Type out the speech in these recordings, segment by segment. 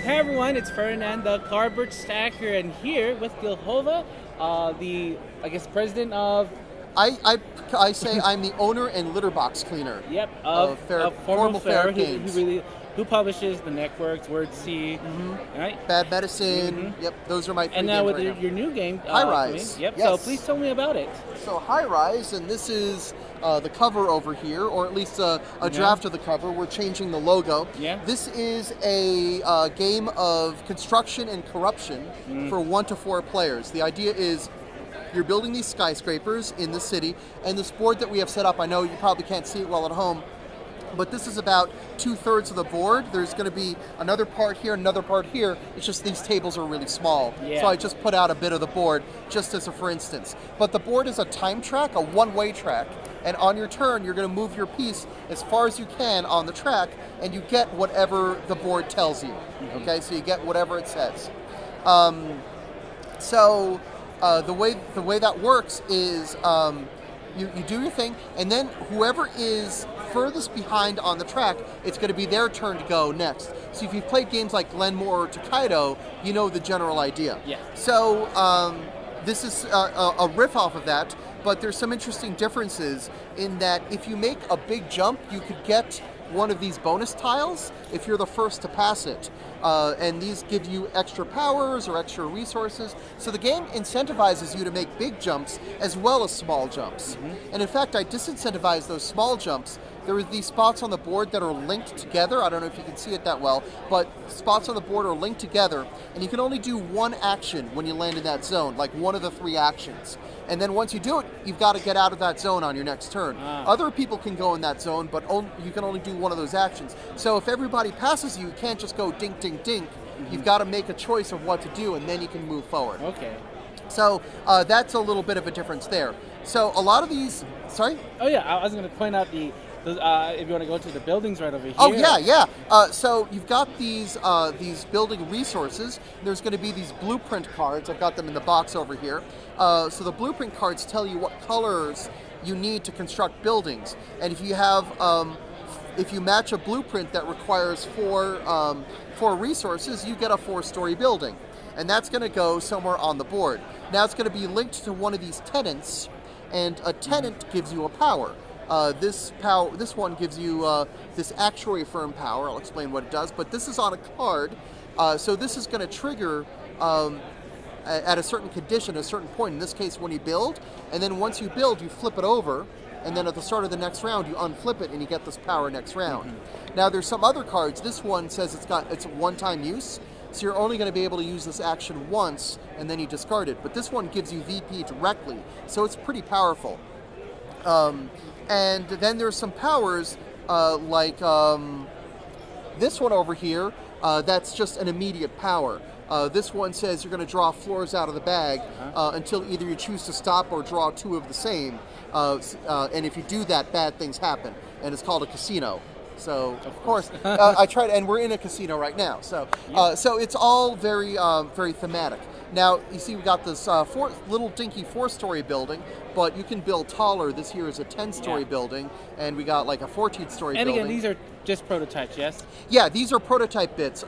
Hey everyone, it's Ferdinand, the cardboard stacker, and here with Gil Hova, the president of. I say I'm the owner and litter box cleaner. Yep, of formal Ferret Ferret, who publishes the Networks, Word C, right? Bad Medicine. Yep, those are my three And now games with right your new game, High Rise. Yep. Yes. So please tell me about it. So High Rise, and this is the cover over here, or at least a draft of the cover. We're changing the logo. Yeah. This is a game of construction and corruption for 1 to 4 players. The idea is you're building these skyscrapers in the city, and this board that we have set up, I know you probably can't see it well at home, but this is about 2/3 of the board. There's going to be another part here, another part here. It's just these tables are really small. Yeah. So I just put out a bit of the board just as a for instance. But the board is a time track, a one-way track. And on your turn, you're going to move your piece as far as you can on the track, and you get whatever the board tells you. Okay, so you get whatever it says. The way that works is you do your thing, and then whoever is furthest behind on the track, it's going to be their turn to go next. So if you've played games like Glenmore or Takedo, you know the general idea. Yeah. So this is a riff off of that, but there's some interesting differences in that if you make a big jump, you could get one of these bonus tiles if you're the first to pass it. And these give you extra powers or extra resources. So the game incentivizes you to make big jumps as well as small jumps. And in fact, I disincentivize those small jumps. There are these spots on the board that are linked together. I don't know if you can see it that well, but spots on the board are linked together, and you can only do one action when you land in that zone, like one of the 3 actions. And then once you do it, you've got to get out of that zone on your next turn. Other people can go in that zone, but you can only do one of those actions. So if everybody passes you, you can't just go dink, dink, dink. You've got to make a choice of what to do, and then you can move forward. Okay. So that's a little bit of a difference there. So a lot of these, sorry? Oh yeah, I was going to point out if you want to go to the buildings right over here. Oh yeah. So you've got these building resources. There's going to be these blueprint cards. I've got them in the box over here. So the blueprint cards tell you what colors you need to construct buildings, and if you have if you match a blueprint that requires 4 resources, you get a 4-story building, and that's going to go somewhere on the board. Now it's going to be linked to one of these tenants, and a tenant gives you a power. This one gives you this actuary firm power. I'll explain what it does, but this is on a card, so this is going to trigger at a certain condition, a certain point. In this case, when you build, and then once you build, you flip it over, and then at the start of the next round, you unflip it, and you get this power next round. Now, there's some other cards. This one says it's a one-time use, so you're only going to be able to use this action once, and then you discard it. But this one gives you VP directly, so it's pretty powerful. And then there's some powers like this one over here. That's just an immediate power. This one says you're going to draw floors out of the bag until either you choose to stop or draw 2 of the same. And if you do that, bad things happen. And it's called a casino. So, of course, I tried, and we're in a casino right now. So, so it's all very, very thematic. Now, you see, we got this little dinky 4-story building, but you can build taller. This here is a 10-story building, and we got like a 14-story building. And again, these are just prototypes, yes? Yeah, these are prototype bits.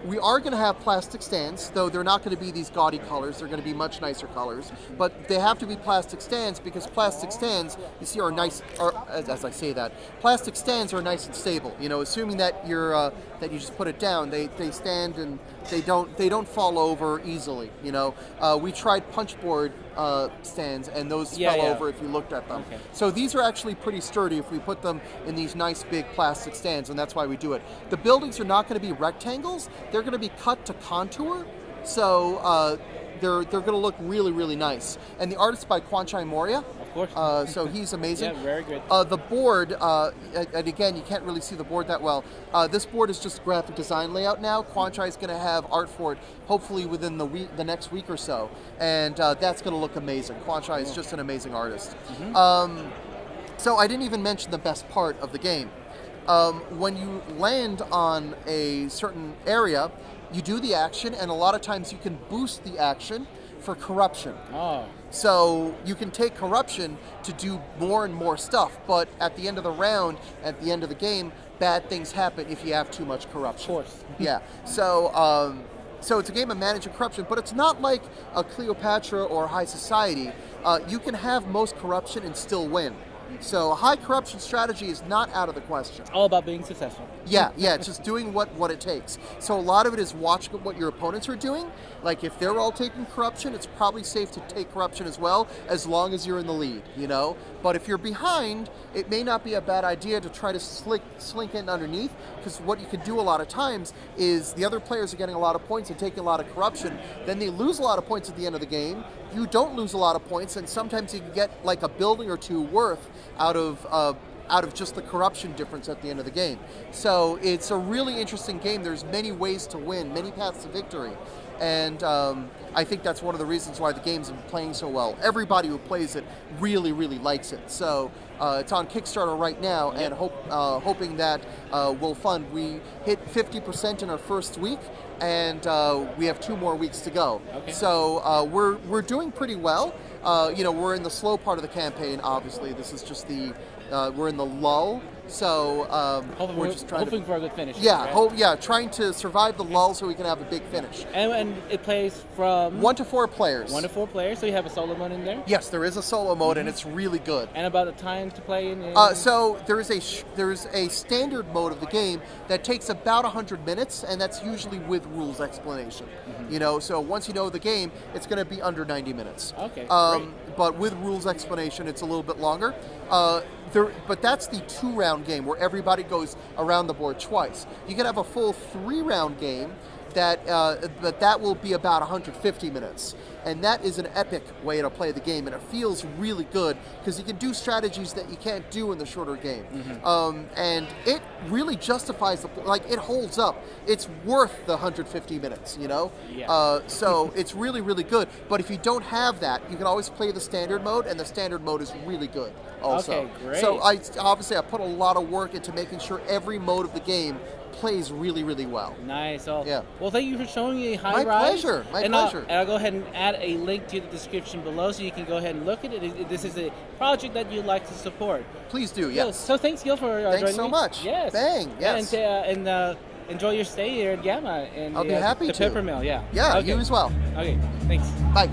We are going to have plastic stands, though they're not going to be these gaudy colors. They're going to be much nicer colors. But they have to be plastic stands because plastic stands, you see, are nice. As I say that, plastic stands are nice and stable. You know, assuming that that you just put it down, they stand and they don't fall over easily. You know, we tried punchboard stands, and those fell over if you looked at them. Okay. So these are actually pretty sturdy if we put them in these nice big plastic stands, and that's why we do it. The buildings are not going to be rectangles. They're going to be cut to contour, so they're going to look really, really nice. And the artist by Kwanchai Moria. Of course. So he's amazing. Yeah, very good. The board, and again, you can't really see the board that well. This board is just graphic design layout now. Kwanchai is going to have art for it, hopefully within the next week or so, and that's going to look amazing. Kwanchai is just an amazing artist. So I didn't even mention the best part of the game. When you land on a certain area, you do the action, and a lot of times you can boost the action for corruption. Oh. So you can take corruption to do more and more stuff, but at the end of the round, at the end of the game, bad things happen if you have too much corruption. Of course. Yeah. So it's a game of managing corruption, but it's not like a Cleopatra or High Society. You can have most corruption and still win. So a high corruption strategy is not out of the question. It's all about being successful. Yeah, it's just doing what it takes. So a lot of it is watching what your opponents are doing. Like if they're all taking corruption, it's probably safe to take corruption as well, as long as you're in the lead, you know? But if you're behind, it may not be a bad idea to try to slink in underneath, because what you can do a lot of times is the other players are getting a lot of points and taking a lot of corruption, then they lose a lot of points at the end of the game. You don't lose a lot of points, and sometimes you can get like a building or two worth out of just the corruption difference at the end of the game. So it's a really interesting game. There's many ways to win, many paths to victory. And I think that's one of the reasons why the game's been playing so well. Everybody who plays it really, really likes it. So it's on Kickstarter right now, and hoping that we'll fund. We hit 50% in our first week, and we have 2 more weeks to go. Okay. So we're doing pretty well. We're in the slow part of the campaign. Obviously, this is just we're in the lull. So we're just hoping for a good finish. Yeah, right? trying to survive the lull so we can have a big finish. And it plays from 1 to 4 players. 1 to 4 players. So you have a solo mode in there. Yes, there is a solo mode, and it's really good. And about the time to play in. So there is a standard mode of the game that takes about 100 minutes, and that's usually with rules explanation. So once you know the game, it's going to be under 90 minutes. Okay. Great. But with rules explanation, it's a little bit longer. But that's the 2-round game where everybody goes around the board twice. You can have a full 3-round game that will be about 150 minutes. And that is an epic way to play the game, and it feels really good because you can do strategies that you can't do in the shorter game. And it really justifies it holds up. It's worth the 150 minutes, Yeah. So it's really, really good. But if you don't have that, you can always play the standard mode, and the standard mode is really good also. Okay, great. So I put a lot of work into making sure every mode of the game plays really, really well. Nice. Yeah. Well, thank you for showing me High My Rise. pleasure. My and pleasure. I'll go ahead and add a link to the description below so you can go ahead and look at it. This is a project that you'd like to support. Please do, yes. So thanks, Gil, for joining me. Thanks so much. Yes. Bang, yes. And enjoy your stay here at GAMA. And I'll be happy the to. Peppermill, yeah. Yeah, Okay. you as well. Okay, thanks. Bye.